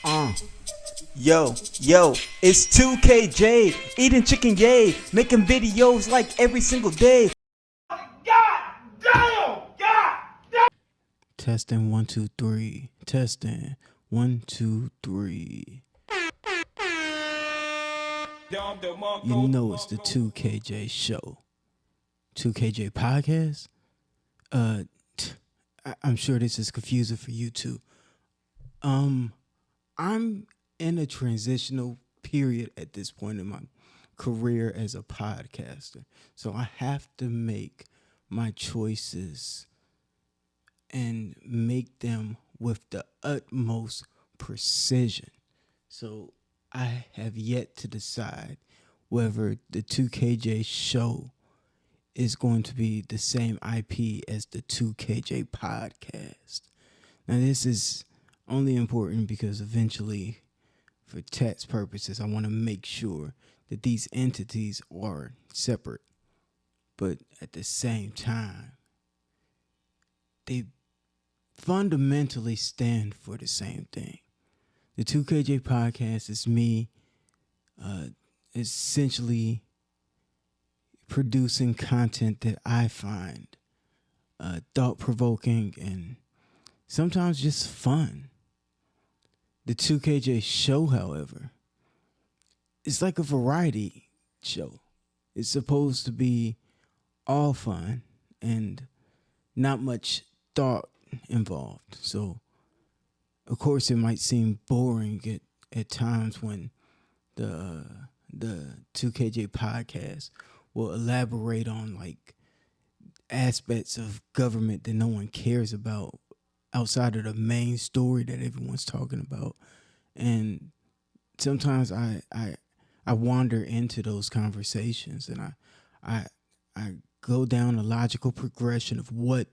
Uh, yo, it's 2KJ, eating chicken yay, making videos like every single day. Testing 1 2 3. Testing 1 2 3. You know it's the 2KJ show. 2KJ podcast. I'm sure this is confusing for you too. I'm in a transitional period at this point in my career as a podcaster. So I have to make my choices and make them with the utmost precision. So I have yet to decide whether the 2KJ show is going to be the same IP as the 2KJ podcast. Now, this is only important because eventually, for tax purposes, I want to make sure that these entities are separate. But at the same time, they fundamentally stand for the same thing. The 2KJ podcast is me essentially producing content that I find thought-provoking and sometimes just fun. The 2KJ show, however, is like a variety show. It's supposed to be all fun and not much thought involved. So, of course, it might seem boring at times when the 2KJ podcast will elaborate on like aspects of government that no one cares about outside of the main story that everyone's talking about. And sometimes I wander into those conversations and I go down a logical progression of what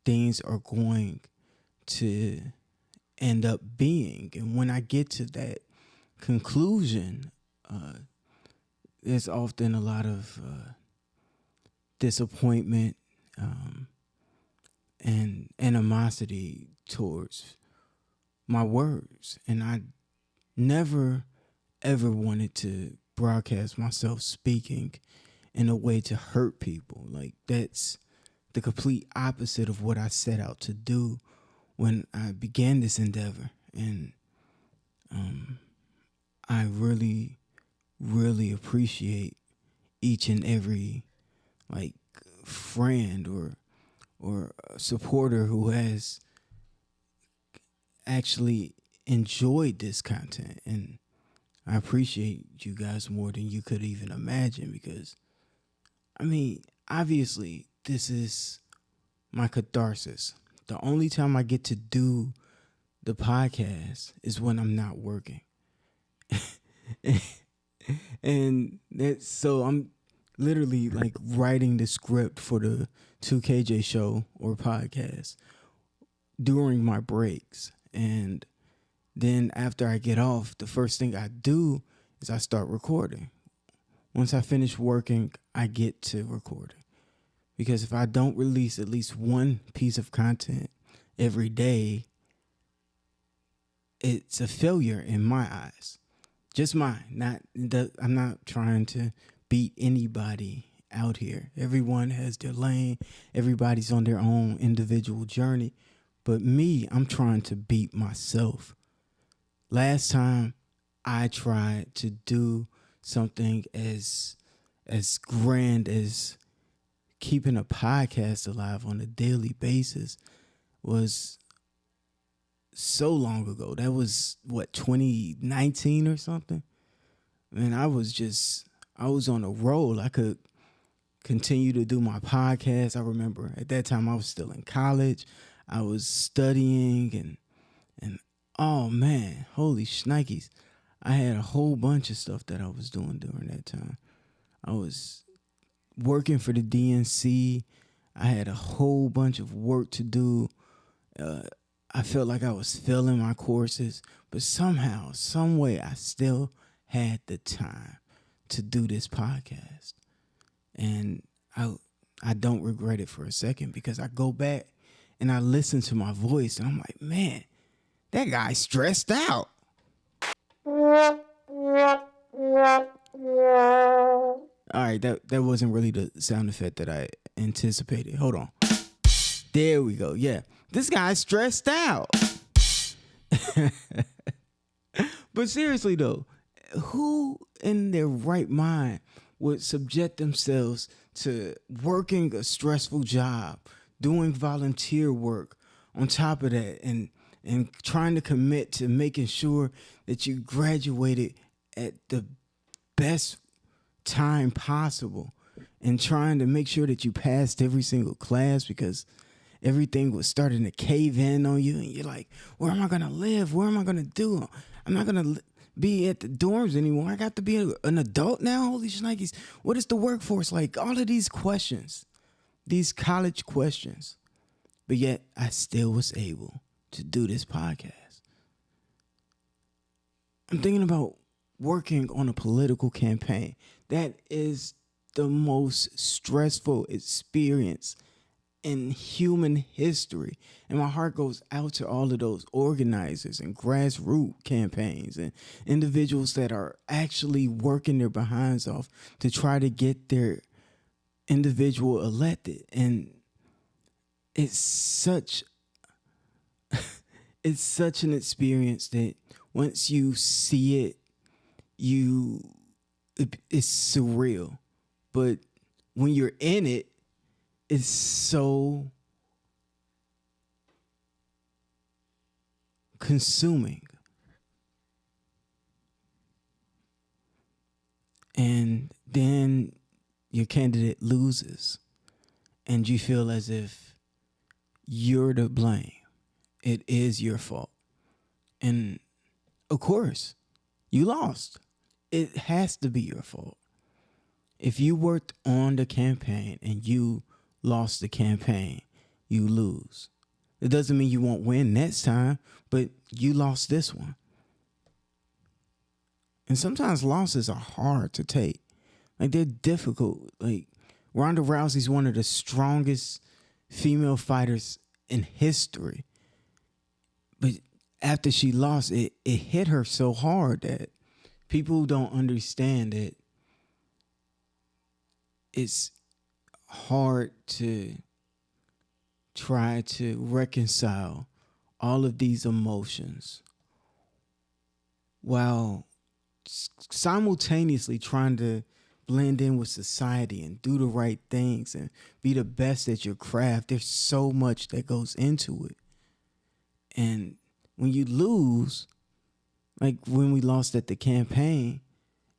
things are going to end up being. And when I get to that conclusion, there's often a lot of disappointment and animosity towards my words. And I never, ever wanted to broadcast myself speaking in a way to hurt people. Like, that's the complete opposite of what I set out to do when I began this endeavor. And I really, really appreciate each and every like friend or supporter who has actually enjoyed this content. And I appreciate you guys more than you could even imagine, because I mean, obviously this is my catharsis. The only time I get to do the podcast is when I'm not working. And that's so I'm literally like writing the script for the 2KJ show or podcast during my breaks. And then after I get off, the first thing I do is I start recording. Once I finish working, I get to recording. Because if I don't release at least one piece of content every day, it's a failure in my eyes. Just mine. I'm not trying to beat anybody out here. Everyone has their lane. Everybody's on their own individual journey. But me, I'm trying to beat myself. Last time I tried to do something as grand as keeping a podcast alive on a daily basis was so long ago. That was 2019 or something. Man, I was on a roll. I could continue to do my podcast. I remember at that time I was still in college. I was studying and oh man, holy shnikes. I had a whole bunch of stuff that I was doing during that time. I was working for the DNC. I had a whole bunch of work to do. I felt like I was failing my courses, but somehow, some way, I still had the time to do this podcast. And I don't regret it for a second, because I go back and I listen to my voice and I'm like, man, that guy's stressed out. All right, that wasn't really the sound effect that I anticipated. Hold on. There we go. Yeah. This guy's stressed out. But seriously though, who in their right mind would subject themselves to working a stressful job, doing volunteer work on top of that, and trying to commit to making sure that you graduated at the best time possible, and trying to make sure that you passed every single class because everything was starting to cave in on you, and you're like, where am I gonna live? Where am I gonna do? I'm not gonna be at the dorms anymore. I got to be an adult now. Holy shnikes. What is the workforce like? All of these questions, these college questions. But yet I still was able to do this podcast. I'm thinking about working on a political campaign. That is the most stressful experience in human history. And my heart goes out to all of those organizers and grassroots campaigns and individuals that are actually working their behinds off to try to get their individual elected. And it's such it's such an experience that once you see it, it's surreal. But when you're in it, it's so consuming. And then your candidate loses, and you feel as if you're to blame. It is your fault. And of course, you lost. It has to be your fault. If you worked on the campaign and you lost the campaign, you lose. It doesn't mean you won't win next time, but you lost this one. And sometimes losses are hard to take. Like, they're difficult. Like, Ronda Rousey's one of the strongest female fighters in history. But after she lost, it hit her so hard that people don't understand that it's hard to try to reconcile all of these emotions while simultaneously trying to blend in with society and do the right things and be the best at your craft. There's so much that goes into it. And when you lose, like when we lost at the campaign,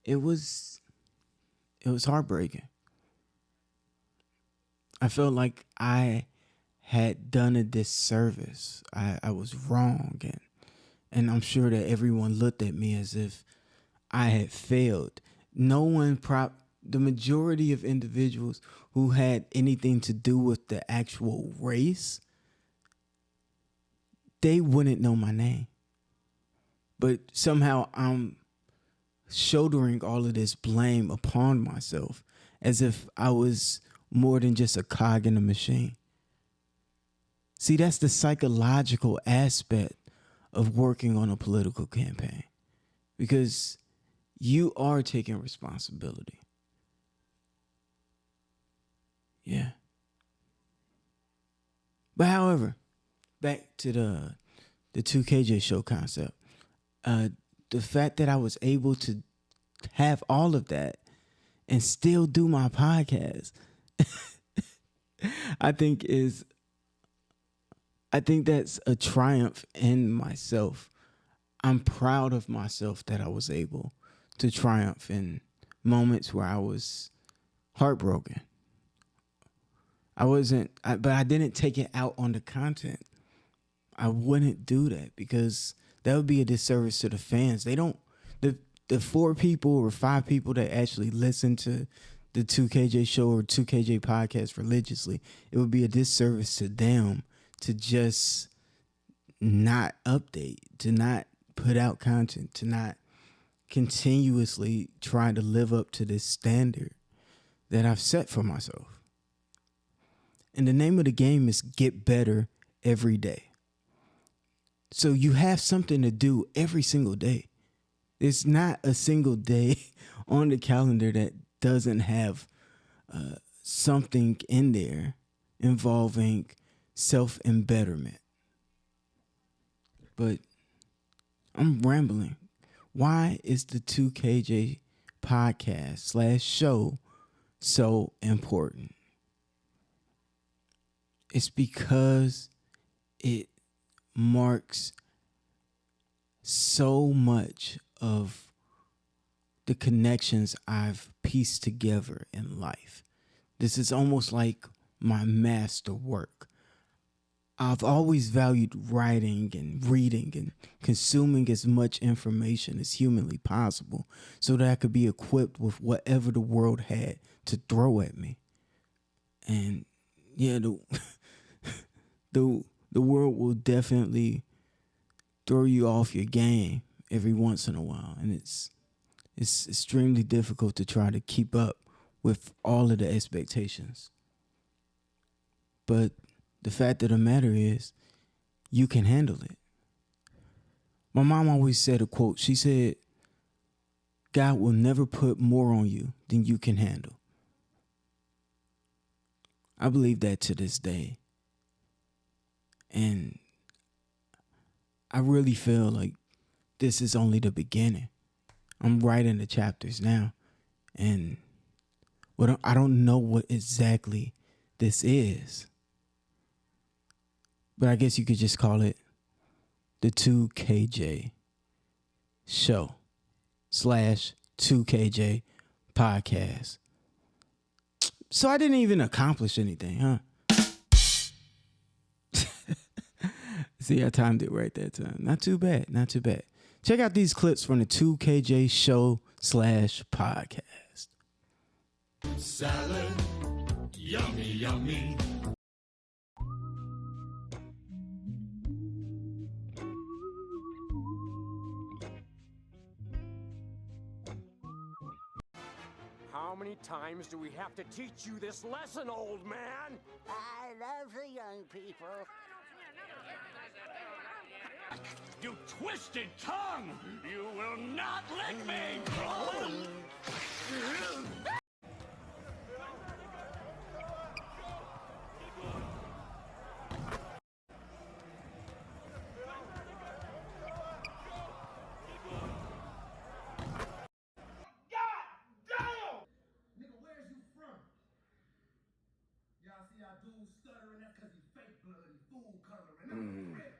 it was heartbreaking. I felt like I had done a disservice. I was wrong, and I'm sure that everyone looked at me as if I had failed. The majority of individuals who had anything to do with the actual race, they wouldn't know my name. But somehow I'm shouldering all of this blame upon myself as if I was more than just a cog in a machine. See, that's the psychological aspect of working on a political campaign, because you are taking responsibility. Yeah. But however, back to the 2KJ show concept. The fact that I was able to have all of that and still do my podcast, I think that's a triumph in myself. I'm proud of myself that I was able to triumph in moments where I was heartbroken. But I didn't take it out on the content. I wouldn't do that because that would be a disservice to the fans. The 4 people or 5 people that actually listen to the 2KJ show or 2KJ podcast religiously, it would be a disservice to them to just not update, to not put out content, to not continuously try to live up to this standard that I've set for myself. And the name of the game is get better every day. So you have something to do every single day. It's not a single day on the calendar that doesn't have something in there involving self-embetterment. But I'm rambling. Why is the 2KJ podcast / show so important? It's because it marks so much of the connections I've pieced together in life. This is almost like my master work. I've always valued writing and reading and consuming as much information as humanly possible so that I could be equipped with whatever the world had to throw at me. And yeah, the world will definitely throw you off your game every once in a while, and it's extremely difficult to try to keep up with all of the expectations. But the fact of the matter is, you can handle it. My mom always said a quote. She said, God will never put more on you than you can handle. I believe that to this day. And I really feel like this is only the beginning. I'm writing the chapters now. And I don't know what exactly this is. But I guess you could just call it the 2KJ show / 2KJ podcast. So I didn't even accomplish anything, huh? See, I timed it right that time. Not too bad. Check out these clips from the 2KJ show / podcast. Salad, yummy, yummy. How many times do we have to teach you this lesson, old man? I love the young people. You twisted tongue! You will not lick me! Stuttering, that's because he's fake blood, he's fool coloring. I'm a crip.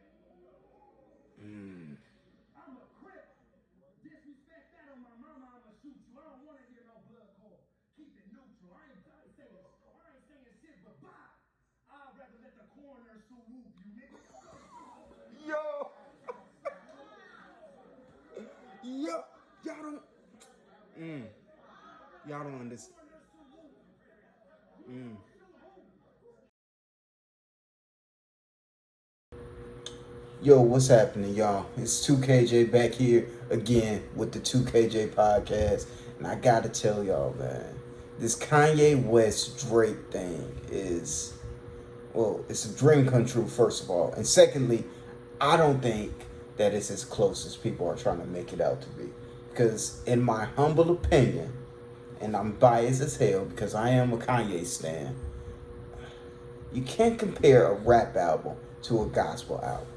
I'm a crip. Disrespect that on my mama, I'ma shoot you. I don't want to hear no blood call. Keep it neutral. I ain't saying shit, but bye. I'd rather let the coroner swoop you, nigga. Yo, y'all don't understand. Yo, what's happening, y'all? It's 2KJ back here again with the 2KJ podcast. And I gotta tell y'all, man, this Kanye West Drake thing is, well, it's a dream come true, first of all. And secondly, I don't think that it's as close as people are trying to make it out to be. Because in my humble opinion, and I'm biased as hell because I am a Kanye stan, you can't compare a rap album to a gospel album.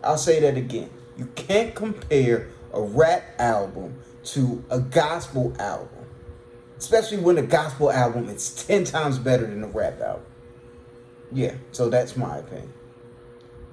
I'll say that again. You can't compare a rap album to a gospel album. Especially when a gospel album is 10 times better than a rap album. Yeah, so that's my opinion.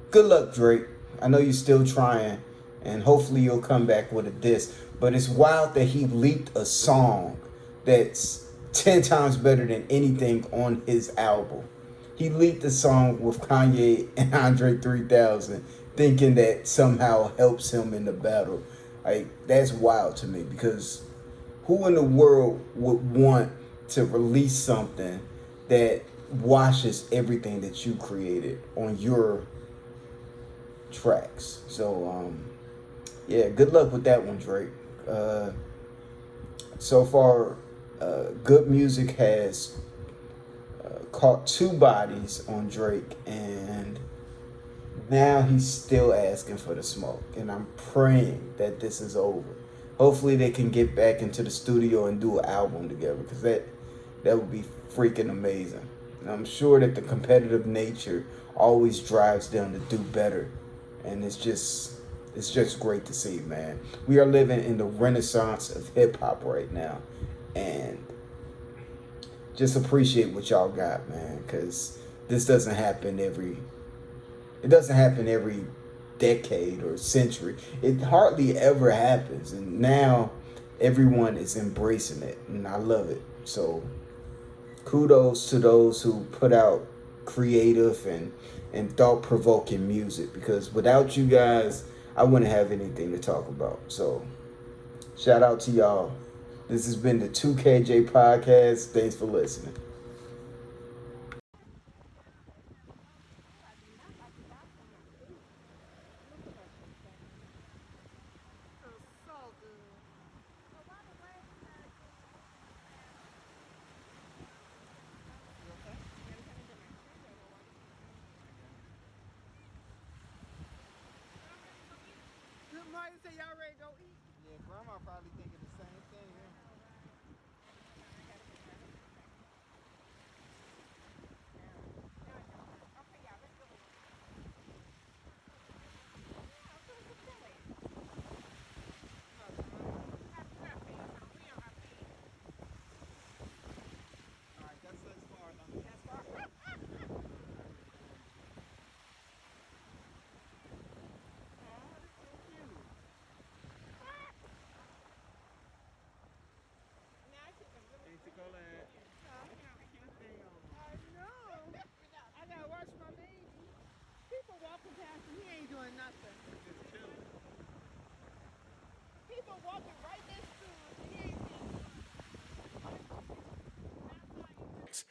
Good luck, Drake. I know you're still trying, and hopefully you'll come back with a diss. But it's wild that he leaked a song that's 10 times better than anything on his album. He leaked a song with Kanye and Andre 3000, thinking that somehow helps him in the battle. Like, that's wild to me, because who in the world would want to release something that washes everything that you created on your tracks? So, yeah, good luck with that one, Drake. So far, good music has caught 2 bodies on Drake, and now he's still asking for the smoke. And I'm praying that this is over. hopefully they can get back into the studio and do an album together, because that would be freaking amazing. And I'm sure that the competitive nature always drives them to do better, and it's just great to see, man. We are living in the renaissance of hip hop right now, and just appreciate what y'all got, man, because this doesn't happen every decade or century. It hardly ever happens, and now everyone is embracing it, and I love it. So kudos to those who put out creative and thought-provoking music, because without you guys, I wouldn't have anything to talk about. So shout out to y'all. This has been the 2KJ Podcast. Thanks for listening. Somebody say y'all ready to go eat? Yeah, Grandma probably thinking the same thing. Yeah.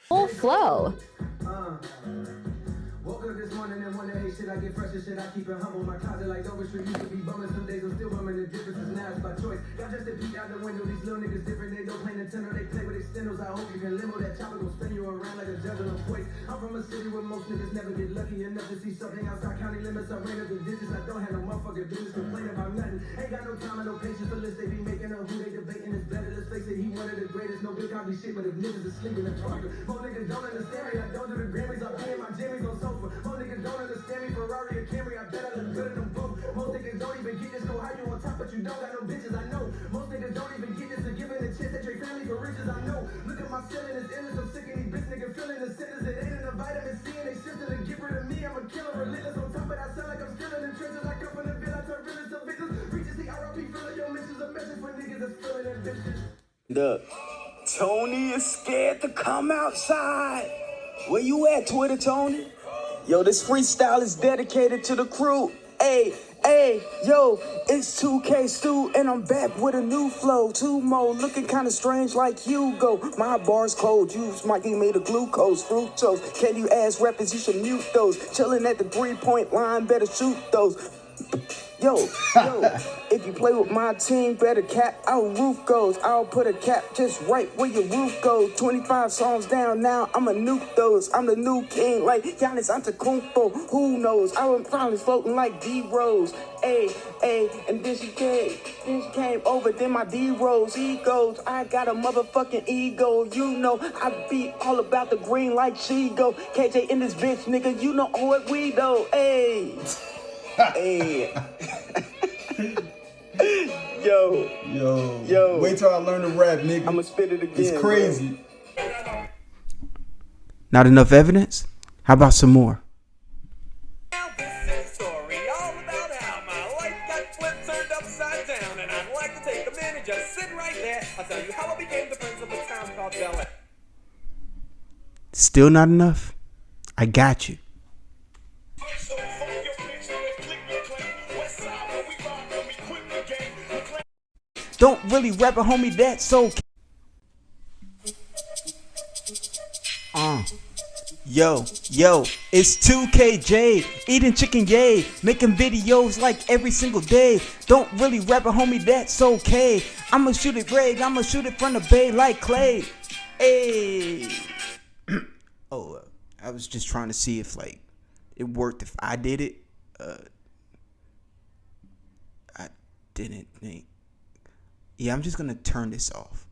Full flow. Woke up this morning and wonder, hey, shit, I get fresh as shit, I keep it humble. My closet like Dover Street used to be bumming. Some days I'm still bumming, the difference is now it's by choice. Got just a peek out the window, these little niggas different. They don't play Nintendo, they play with extendos. I hope you can limo that chopper, gon' spin you around like a judge on a voice. I'm from a city where most niggas never get lucky enough to see something outside county limits. I ran up the digits, I don't have no motherfucking business complaining about nothing. Ain't got no time and no patience for lists, they be making up who they debating is better. Let's face it, he one of the greatest, no big copy shit, but if niggas is sleeping in the parker. Most niggas don't understand me, I don't do the Grammys, I be in my jammies on sofa. Most niggas don't understand me, Ferrari or Camry, I bet I look good in them both. Most niggas don't even get this, go how you on top, but you don't got no bitches, I know. Most niggas don't even get this, to giving a chance that your family for riches, I know. Look at my ceiling, it's endless, I'm sick of these bitch niggas feeling the sentence. It ain't in the vitamin C and they shifting to get rid of me, I'm a killer, relentless on top, but I sound like I'm still in the trenches. I come from the ville, I turn villains to victims. Preachers, the RIP, filling your missions, a message for niggas that's feeling that bitches. Look, Tony is scared to come outside. Where you at, Twitter, Tony? Yo, this freestyle is dedicated to the crew. Hey, yo, it's 2K Stu, and I'm back with a new flow. 2 more, looking kinda strange like Hugo. My bar's cold, juice might be made of glucose, fructose. Can you ask rappers, you should mute those. Chilling at the 3-point line, better shoot those. Yo, if you play with my team, better cap our roof goes. I'll put a cap just right where your roof goes. 25 songs down now, I'ma nuke those. I'm the new king like Giannis Antetokounmpo. Who knows? I was finally floating like D-Rose. And then she came over, then my D-Rose egos. I got a motherfucking ego, you know. I be all about the green like she go. KJ in this bitch, nigga, you know what we do. Hey. Yo. Wait till I learn to rap, nigga. I'ma spit it again. It's crazy. Bro. Not enough evidence? How about some more? Now this is a story all about how my life got flipped, turned upside down, and I'd like to take a minute, just sit right there. I'll tell you how I became the prince of a town called Bel Air. Still not enough? I got you. Don't really rap a homie, that's okay. Yo, it's 2KJ, eating chicken, yay, making videos like every single day. Don't really rap a homie, that's okay. I'ma shoot it great, I'ma shoot it from the bay like Clay. Hey. I was just trying to see if like it worked if I did it. I didn't think. Yeah, I'm just gonna turn this off.